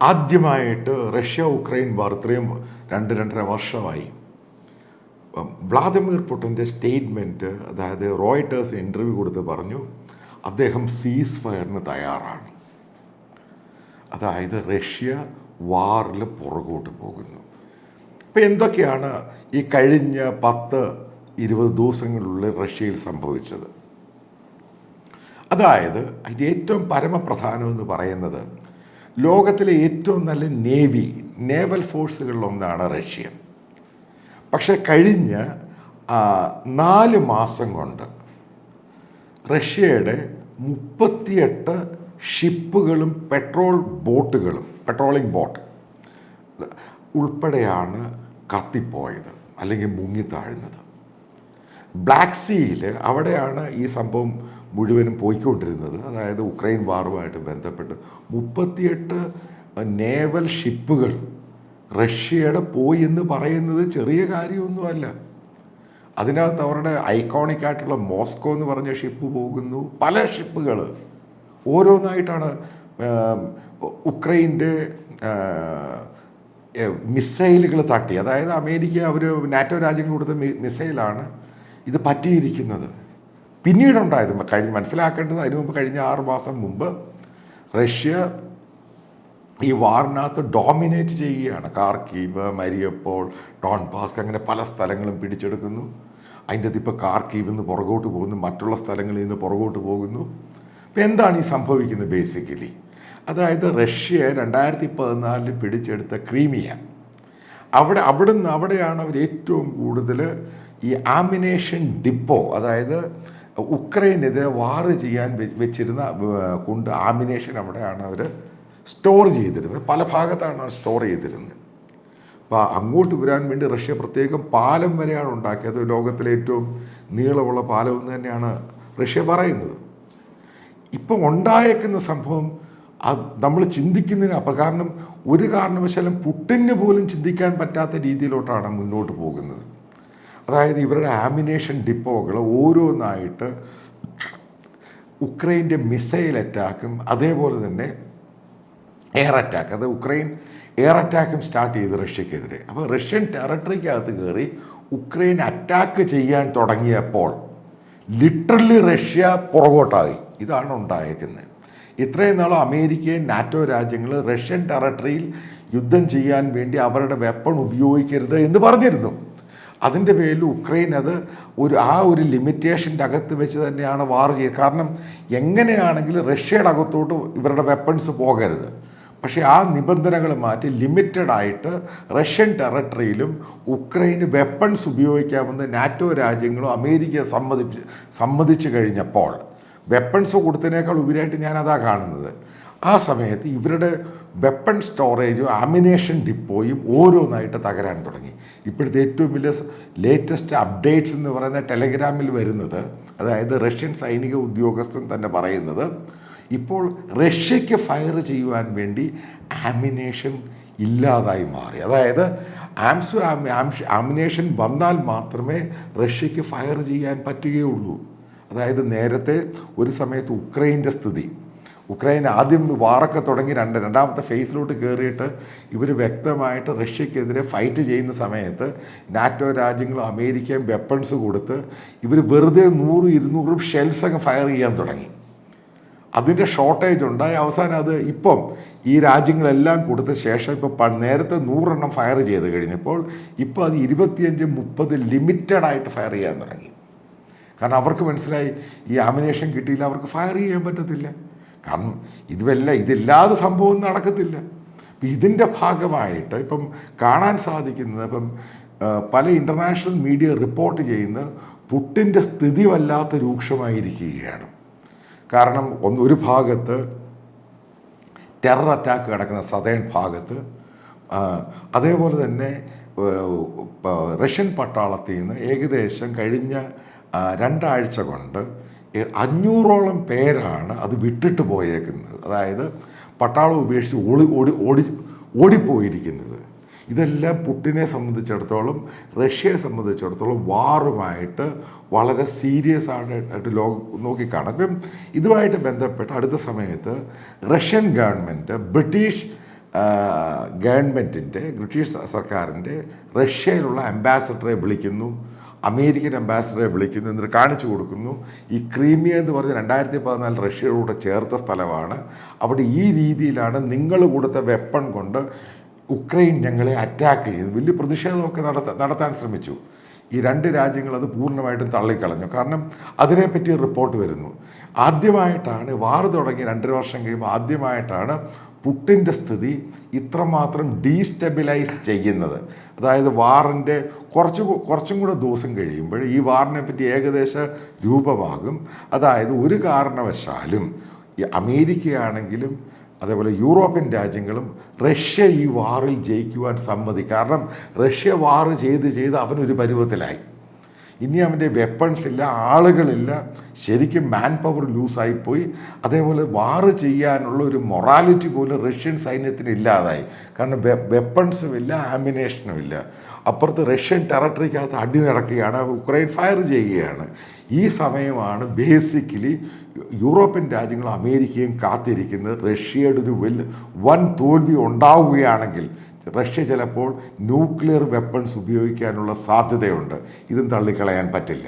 ആദ്യമായിട്ട് Russia Ukraine വാർ ഇത്രയും 2-2.5 വർഷമായി. വ്ളാദിമിർ പുടിൻ്റെ സ്റ്റേറ്റ്മെൻറ്റ്, അതായത് റോയിട്ടേഴ്സ് ഇൻ്റർവ്യൂ കൊടുത്ത് പറഞ്ഞു അദ്ദേഹം സീസ് ഫയറിന് തയ്യാറാണ്. അതായത് റഷ്യ വാറിൽ പുറകോട്ട് പോകുന്നു. ഇപ്പം എന്തൊക്കെയാണ് ഈ കഴിഞ്ഞ 10-20 ദിവസങ്ങളിലുള്ളിൽ റഷ്യയിൽ സംഭവിച്ചത്? അതായത് അതിൻ്റെ ഏറ്റവും പരമപ്രധാനമെന്ന് പറയുന്നത്, ലോകത്തിലെ ഏറ്റവും നല്ല നേവൽ ഫോഴ്സുകളിലൊന്നാണ് റഷ്യ. പക്ഷേ കഴിഞ്ഞ 4 മാസം കൊണ്ട് റഷ്യയുടെ 38 ഷിപ്പുകളും പെട്രോളിംഗ് ബോട്ട് ഉൾപ്പെടെയാണ് കത്തിപ്പോയത് അല്ലെങ്കിൽ മുങ്ങിത്താഴുന്നത്. ബ്ലാക്ക് സീയിൽ അവിടെയാണ് ഈ സംഭവം മുഴുവനും പോയിക്കൊണ്ടിരുന്നത്. അതായത് ഉക്രൈൻ വാറുമായിട്ട് ബന്ധപ്പെട്ട് 38 നേവൽ ഷിപ്പുകൾ റഷ്യയുടെ പോയി എന്ന് പറയുന്നത് ചെറിയ കാര്യമൊന്നുമല്ല. അതിനകത്ത് അവരുടെ ഐക്കോണിക് ആയിട്ടുള്ള മോസ്കോ എന്ന് പറഞ്ഞ ഷിപ്പ് പോകുന്നു. പല ഷിപ്പുകൾ ഓരോന്നായിട്ടാണ് ഉക്രൈൻ്റെ മിസൈലുകൾ തട്ടി. അതായത് അമേരിക്ക നാറ്റോ രാജ്യങ്ങൾ കൊടുത്ത മിസൈലാണ് ഇത് പറ്റിയിരിക്കുന്നത്. പിന്നീടുണ്ടായത് മനസ്സിലാക്കേണ്ടത്, അതിനു മുമ്പ് കഴിഞ്ഞ 6 മാസം മുമ്പ് റഷ്യ ഈ വാറിനകത്ത് ഡോമിനേറ്റ് ചെയ്യുകയാണ്. കാർക്കീവ്, മരിയപ്പോൾ, ഡോൺബാസ്ക്, അങ്ങനെ പല സ്ഥലങ്ങളും പിടിച്ചെടുക്കുന്നു. അതിൻ്റെ ഇപ്പോൾ കാർക്കീവിൽ നിന്ന് പുറകോട്ട് പോകുന്നു, മറ്റുള്ള സ്ഥലങ്ങളിൽ നിന്ന് പുറകോട്ട് പോകുന്നു. ഇപ്പം എന്താണ് ഈ സംഭവിക്കുന്നത്? ബേസിക്കലി അതായത് റഷ്യ 2014 പിടിച്ചെടുത്ത ക്രീമിയ, അവിടെയാണ് അവർ ഏറ്റവും കൂടുതൽ ഈ ആമിനേഷൻ ഡിപ്പോ, അതായത് ഉക്രൈനെതിരെ വാർ ചെയ്യാൻ വെച്ചിരുന്ന ആമിനേഷൻ അവിടെയാണ് അവർ സ്റ്റോർ ചെയ്തിരുന്നത്. പല ഭാഗത്താണ് സ്റ്റോർ ചെയ്തിരുന്നത്. അപ്പോൾ അങ്ങോട്ട് വരാൻ വേണ്ടി റഷ്യ പ്രത്യേകം പാലം വരെയാണ് ഉണ്ടാക്കിയത്. ലോകത്തിലെ ഏറ്റവും നീളമുള്ള പാലം എന്ന് തന്നെയാണ് റഷ്യ പറയുന്നത്. ഇപ്പം ഉണ്ടായേക്കുന്ന സംഭവം നമ്മൾ ചിന്തിക്കുന്നതിന് കാരണം ഒരു കാരണവശാലും പുടിന് പോലും ചിന്തിക്കാൻ പറ്റാത്ത രീതിയിലോട്ടാണ് മുന്നോട്ട് പോകുന്നത്. അതായത് ഇവരുടെ ആമിനേഷൻ ഡിപ്പോകൾ ഓരോന്നായിട്ട് ഉക്രൈൻ്റെ മിസൈൽ അറ്റാക്കും അതേപോലെ തന്നെ എയർ അറ്റാക്ക്, അത് ഉക്രൈൻ എയർ അറ്റാക്കും സ്റ്റാർട്ട് ചെയ്ത് റഷ്യക്കെതിരെ. അപ്പോൾ റഷ്യൻ ടെറിട്ടറിക്കകത്ത് കയറി ഉക്രൈൻ അറ്റാക്ക് ചെയ്യാൻ തുടങ്ങിയപ്പോൾ ലിറ്ററലി റഷ്യ പുറകോട്ടായി. ഇതാണ് ഉണ്ടായേക്കുന്നത്. ഇത്രയും നാളും അമേരിക്കയും നാറ്റോ രാജ്യങ്ങൾ റഷ്യൻ ടെറിട്ടറിയിൽ യുദ്ധം ചെയ്യാൻ വേണ്ടി അവരുടെ വെപ്പൺ ഉപയോഗിക്കരുത് എന്ന് പറഞ്ഞിരുന്നു. അതിൻ്റെ പേരിൽ ഉക്രൈൻ അത് ഒരു ലിമിറ്റേഷൻ്റെ അകത്ത് വെച്ച് തന്നെയാണ് വാർ ചെയ്യുക. കാരണം എങ്ങനെയാണെങ്കിലും റഷ്യയുടെ അകത്തോട്ട് ഇവരുടെ വെപ്പൺസ് പോകരുത്. പക്ഷേ ആ നിബന്ധനകൾ മാറ്റി ലിമിറ്റഡ് ആയിട്ട് റഷ്യൻ ടെറിട്ടറിയിലും ഉക്രൈന് വെപ്പൺസ് ഉപയോഗിക്കാമെന്ന് നാറ്റോ രാജ്യങ്ങളും അമേരിക്ക സമ്മതിച്ചു കഴിഞ്ഞപ്പോൾ, വെപ്പൺസ് കൊടുത്തതിനേക്കാൾ ഉപരിയായിട്ട് ഞാനതാ കാണുന്നത്, ആ സമയത്ത് ഇവരുടെ വെപ്പൺ സ്റ്റോറേജും ആമിനേഷൻ ഡിപ്പോയും ഓരോന്നായിട്ട് തകരാൻ തുടങ്ങി. ഇപ്പോഴത്തെ ഏറ്റവും വലിയ ലേറ്റസ്റ്റ് അപ്ഡേറ്റ്സ് എന്ന് പറയുന്ന ടെലഗ്രാമിൽ വരുന്നത്, അതായത് റഷ്യൻ സൈനിക ഉദ്യോഗസ്ഥൻ തന്നെ പറയുന്നത്, ഇപ്പോൾ റഷ്യയ്ക്ക് ഫയർ ചെയ്യുവാൻ വേണ്ടി ആമിനേഷൻ ഇല്ലാതായി മാറി. അതായത് ആമിനേഷൻ വന്നാൽ മാത്രമേ റഷ്യയ്ക്ക് ഫയർ ചെയ്യാൻ പറ്റുകയുള്ളൂ. അതായത് നേരത്തെ ഒരു സമയത്ത് ഉക്രൈൻ ആദ്യം വാറൊക്കെ തുടങ്ങി രണ്ടാമത്തെ ഫേസിലോട്ട് കയറിയിട്ട് ഇവർ വ്യക്തമായിട്ട് റഷ്യക്കെതിരെ ഫൈറ്റ് ചെയ്യുന്ന സമയത്ത് നാറ്റോ രാജ്യങ്ങളും അമേരിക്കയും വെപ്പൺസ് കൊടുത്ത് ഇവർ വെറുതെ 100-200 ഷെൽസൊക്കെ ഫയർ ചെയ്യാൻ തുടങ്ങി. അതിൻ്റെ ഷോർട്ടേജ് ഉണ്ടായി. അവസാനം അത് ഇപ്പം ഈ രാജ്യങ്ങളെല്ലാം കൊടുത്ത ശേഷം ഇപ്പോൾ നേരത്തെ 100 എണ്ണം ഫയർ ചെയ്ത് കഴിഞ്ഞപ്പോൾ ഇപ്പോൾ അത് 25-30 ലിമിറ്റഡായിട്ട് ഫയർ ചെയ്യാൻ തുടങ്ങി. കാരണം അവർക്ക് മനസ്സിലായി ഈ ആമിനേഷൻ കിട്ടിയില്ല, അവർക്ക് ഫയർ ചെയ്യാൻ പറ്റത്തില്ല. കാരണം ഇതില്ലാതെ സംഭവം നടക്കത്തില്ല. അപ്പം ഇതിൻ്റെ ഭാഗമായിട്ട് ഇപ്പം കാണാൻ സാധിക്കുന്നത്, ഇപ്പം പല ഇൻ്റർനാഷണൽ മീഡിയ റിപ്പോർട്ട് ചെയ്യുന്ന പുടിൻ്റെ സ്ഥിതി വല്ലാത്ത രൂക്ഷമായിരിക്കുകയാണ്. കാരണം ഒരു ഭാഗത്ത് ടെറർ അറ്റാക്ക് കിടക്കുന്ന സദേൺ ഭാഗത്ത്, അതേപോലെ തന്നെ റഷ്യൻ പട്ടാളത്തിൽ നിന്ന് ഏകദേശം കഴിഞ്ഞ 2 ആഴ്ച കൊണ്ട് 500ഓളം പേരാണ് അത് വിട്ടിട്ട് പോയേക്കുന്നത്. അതായത് പട്ടാളം ഉപേക്ഷിച്ച് ഓടിപ്പോയിരിക്കുന്നത്. ഇതെല്ലാം പുടിനെ സംബന്ധിച്ചിടത്തോളം, റഷ്യയെ സംബന്ധിച്ചിടത്തോളം വാറുമായിട്ട് വളരെ സീരിയസ് ആയിട്ട് നോക്കിക്കാണും. ഇപ്പം ഇതുമായിട്ട് ബന്ധപ്പെട്ട് അടുത്ത സമയത്ത് റഷ്യൻ ഗവൺമെൻറ് ബ്രിട്ടീഷ് ഗവൺമെൻറ്റിൻ്റെ ബ്രിട്ടീഷ് സർക്കാരിൻ്റെ റഷ്യയിലുള്ള അംബാസഡറെ വിളിക്കുന്നു, അമേരിക്കൻ അംബാസഡറെ വിളിക്കുന്നു, എന്നിട്ട് കാണിച്ചു കൊടുക്കുന്നു ഈ ക്രീമിയ എന്ന് പറഞ്ഞ് 2014 റഷ്യയോട് ചേർത്ത സ്ഥലമാണ്, അവിടെ ഈ രീതിയിലാണ് നിങ്ങൾ കൊടുത്ത വെപ്പൺ കൊണ്ട് ഉക്രൈൻ ഞങ്ങളെ അറ്റാക്ക് ചെയ്തു. വലിയ പ്രതിഷേധമൊക്കെ നടത്താൻ ശ്രമിച്ചു. ഈ രണ്ട് രാജ്യങ്ങൾ അത് പൂർണ്ണമായിട്ടും തള്ളിക്കളഞ്ഞു. കാരണം അതിനെപ്പറ്റി റിപ്പോർട്ട് വരുന്നു. ആദ്യമായിട്ടാണ് വാർ തുടങ്ങി 2.5 വർഷം കഴിയുമ്പോൾ ആദ്യമായിട്ടാണ് പുട്ടിൻ്റെ സ്ഥിതി ഇത്രമാത്രം ഡീസ്റ്റെബിലൈസ് ചെയ്യുന്നത്. അതായത് വാറിൻ്റെ കുറച്ചും കൂടെ ദിവസം കഴിയുമ്പോൾ ഈ വാറിനെ പറ്റി ഏകദേശ രൂപമാകും. അതായത് ഒരു കാരണവശാലും ഈ അമേരിക്കയാണെങ്കിലും അതേപോലെ യൂറോപ്യൻ രാജ്യങ്ങളും റഷ്യ ഈ വാറിൽ ജയിക്കുവാൻ സമ്മതിക്കും. കാരണം റഷ്യ വാറ് ചെയ്ത് അവനൊരു പരുവത്തിലായി. ഇനി അവൻ്റെ വെപ്പൺസ് ഇല്ല, ആളുകളില്ല, ശരിക്കും മാൻ പവർ ലൂസായിപ്പോയി. അതേപോലെ വാറ് ചെയ്യാനുള്ള ഒരു മൊറാലിറ്റി പോലും റഷ്യൻ സൈന്യത്തിന് ഇല്ലാതായി. കാരണം വെപ്പൺസും ഇല്ല, ആമിനേഷനും ഇല്ല. അപ്പുറത്ത് റഷ്യൻ ടെറിട്ടറിക്കകത്ത് അടി നടക്കുകയാണ്, ഉക്രൈൻ ഫയർ ചെയ്യുകയാണ്. ഈ സമയമാണ് ബേസിക്കലി യൂറോപ്യൻ രാജ്യങ്ങളും അമേരിക്കയും കാത്തിരിക്കുന്നത്. റഷ്യയുടെ ഒരു വൻ തോൽവി ഉണ്ടാവുകയാണെങ്കിൽ റഷ്യ ചിലപ്പോൾ ന്യൂക്ലിയർ വെപ്പൺസ് ഉപയോഗിക്കാനുള്ള സാധ്യതയുണ്ട്. ഇതും തള്ളിക്കളയാൻ പറ്റില്ല.